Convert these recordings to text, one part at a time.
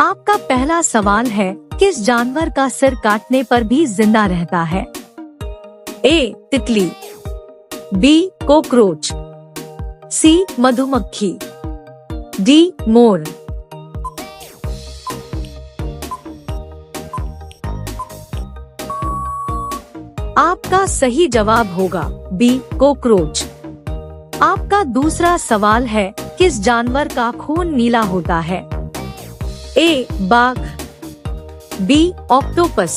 आपका पहला सवाल है, किस जानवर का सिर काटने पर भी जिंदा रहता है? ए. तितली, बी. कॉकरोच, सी. मधुमक्खी, डी. मोर। आपका सही जवाब होगा बी. कॉकरोच। आपका दूसरा सवाल है, किस जानवर का खून नीला होता है? ए. बाघ, बी. ऑक्टोपस,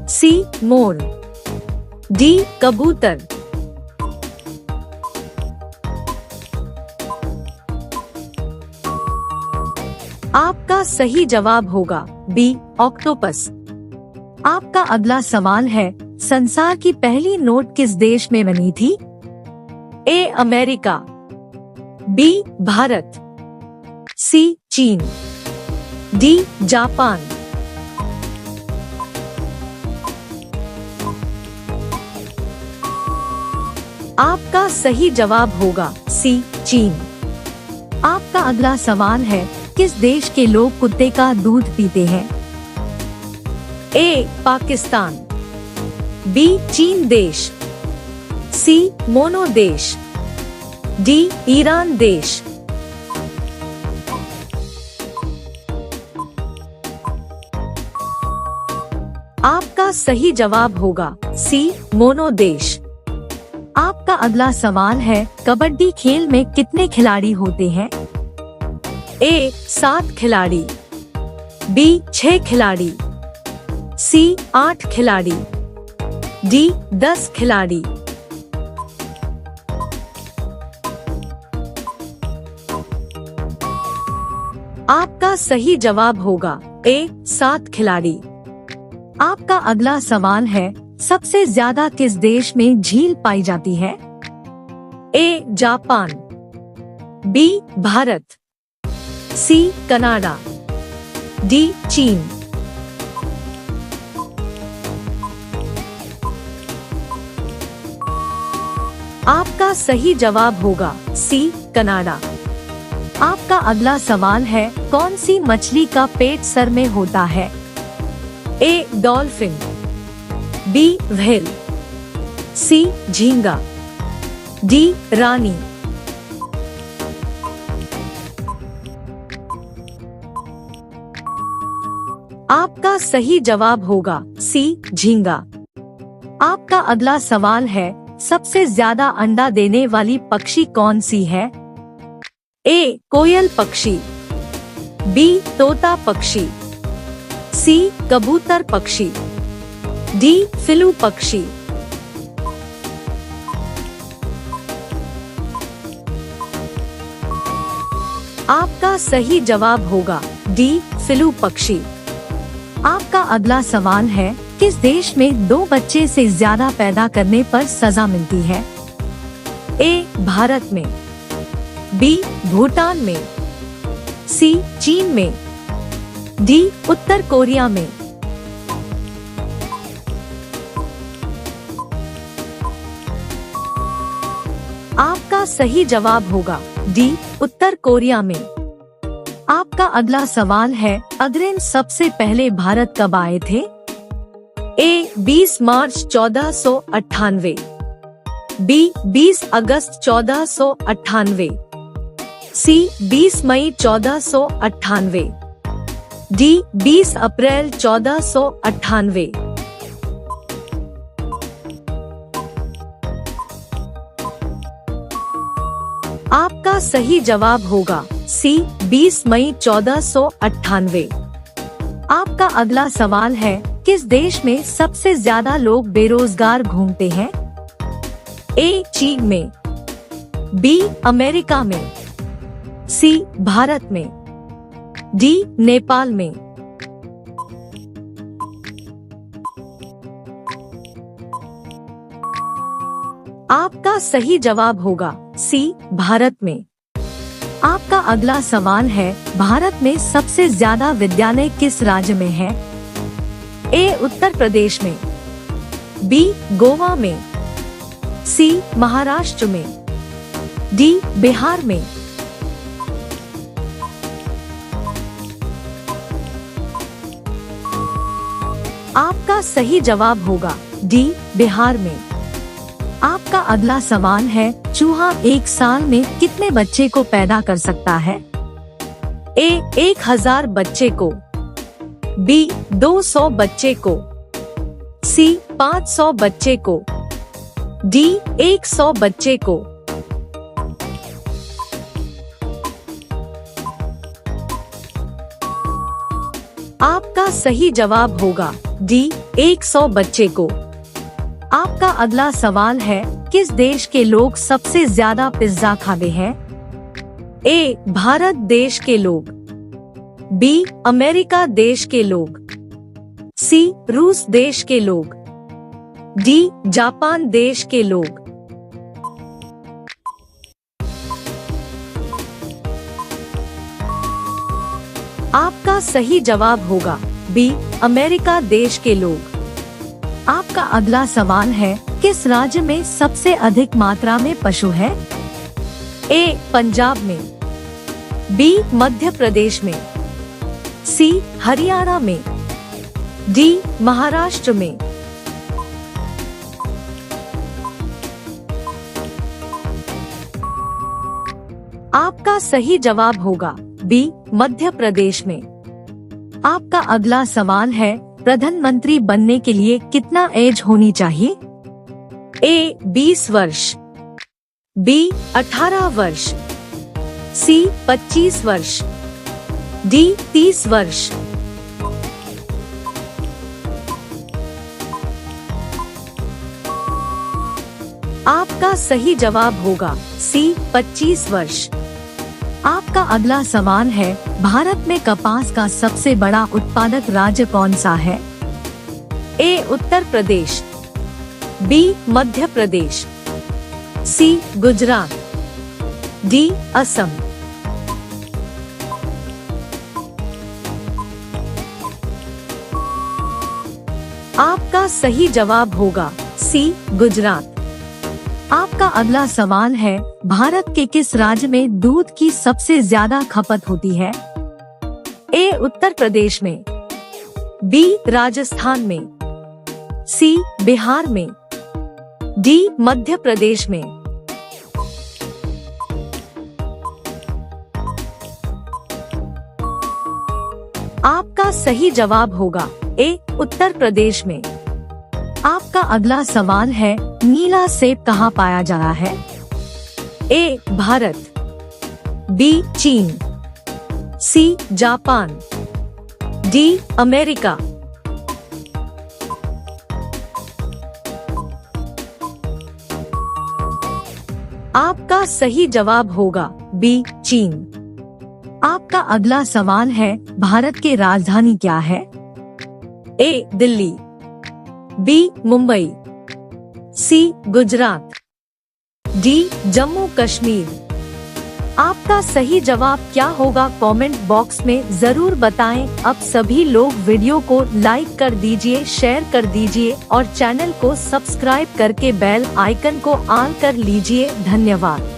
सी. मोर, डी. कबूतर। आपका सही जवाब होगा बी. ऑक्टोपस। आपका अगला सवाल है, संसार की पहली नोट किस देश में बनी थी? A. America, B. Bharat, C. चीन, डी. जापान। आपका सही जवाब होगा सी. चीन। आपका अगला सवाल है, किस देश के लोग कुत्ते का दूध पीते हैं? ए. पाकिस्तान, बी. चीन देश, सी. मोनो देश, डी. ईरान देश। आपका सही जवाब होगा सी. मोनो देश। आपका अगला सवाल है, कबड्डी खेल में कितने खिलाड़ी होते हैं? ए. 7 खिलाड़ी, बी. 6 खिलाड़ी, सी. 8 खिलाड़ी, डी. 10 खिलाड़ी। आपका सही जवाब होगा ए. 7 खिलाड़ी। आपका अगला सवाल है, सबसे ज्यादा किस देश में झील पाई जाती है? A. Japan, B. Bharat, C. Canada, D. चीन। आपका सही जवाब होगा सी. कनाडा। आपका अगला सवाल है, कौन सी मछली का पेट सर में होता है? A. Dolphin, B. Whale, C. झींगा, डी. रानी। आपका सही जवाब होगा सी. झींगा। आपका अगला सवाल है, सबसे ज्यादा अंडा देने वाली पक्षी कौन सी है? ए. कोयल पक्षी, बी. तोता पक्षी, सी. कबूतर पक्षी, डी. फिलू पक्षी। आपका सही जवाब होगा डी. फिलू पक्षी। आपका अगला सवाल है, किस देश में 2 बच्चे से ज्यादा पैदा करने पर सजा मिलती है? ए. भारत में, बी. भूटान में, सी. चीन में, डी. उत्तर कोरिया में। आपका सही जवाब होगा डी. उत्तर कोरिया में। आपका अगला सवाल है, अग्रसेन सबसे पहले भारत कब आए थे? ए. 20 मार्च 1498, बी. 20 अगस्त 1498, सी. 20 मई 1498, डी. 20 अप्रैल 1498। आपका सही जवाब होगा सी. 20 मई 1498। आपका अगला सवाल है, किस देश में सबसे ज्यादा लोग बेरोजगार घूमते हैं? ए. चीन में, बी. अमेरिका में, सी. भारत में, डी. नेपाल में। आपका सही जवाब होगा सी. भारत में। आपका अगला सवाल है, भारत में सबसे ज्यादा विद्यालय किस राज्य में है? ए. उत्तर प्रदेश में, बी. गोवा में, सी. महाराष्ट्र में, डी. बिहार में। आपका सही जवाब होगा डी, बिहार में। आपका अगला सवाल है, चूहा एक साल में कितने बच्चे को पैदा कर सकता है? ए, 1000 बच्चे को, बी, 200 बच्चे को, सी, 500 बच्चे को, डी, 100 बच्चे को। आपका सही जवाब होगा डी, 100 बच्चे को। आपका अगला सवाल है, किस देश के लोग सबसे ज्यादा पिज्जा खाते हैं? ए, भारत देश के लोग, बी, अमेरिका देश के लोग, सी, रूस देश के लोग, डी, जापान देश के लोग। आपका सही जवाब होगा बी, अमेरिका देश के लोग। आपका अगला सवाल है, किस राज्य में सबसे अधिक मात्रा में पशु है? ए, पंजाब में, बी, मध्य प्रदेश में, सी, हरियाणा में, डी, महाराष्ट्र में। आपका सही जवाब होगा बी, मध्य प्रदेश में। आपका अगला सवाल है, प्रधानमंत्री बनने के लिए कितना एज होनी चाहिए? ए, 20 वर्ष, बी, 18 वर्ष, सी, 25 वर्ष, डी, 30 वर्ष। आपका सही जवाब होगा सी, 25 वर्ष। आपका अगला सवाल है, भारत में कपास का सबसे बड़ा उत्पादक राज्य कौन सा है? ए, उत्तर प्रदेश, बी, मध्य प्रदेश, सी, गुजरात, डी, असम। आपका सही जवाब होगा सी, गुजरात। आपका अगला सवाल है, भारत के किस राज्य में दूध की सबसे ज्यादा खपत होती है? ए, उत्तर प्रदेश में, बी, राजस्थान में, सी, बिहार में, डी, मध्य प्रदेश में। आपका सही जवाब होगा ए, उत्तर प्रदेश में। आपका अगला सवाल है, नीला सेब कहाँ पाया जा रहा है? ए, भारत, बी, चीन, सी, जापान, डी, अमेरिका। आपका सही जवाब होगा बी, चीन। आपका अगला सवाल है, भारत की राजधानी क्या है? ए, दिल्ली, बी, मुंबई, सी, गुजरात, डी, जम्मू कश्मीर। आपका सही जवाब क्या होगा कमेंट बॉक्स में जरूर बताएं। अब सभी लोग वीडियो को लाइक कर दीजिए, शेयर कर दीजिए और चैनल को सब्सक्राइब करके बेल आइकन को ऑन कर लीजिए। धन्यवाद।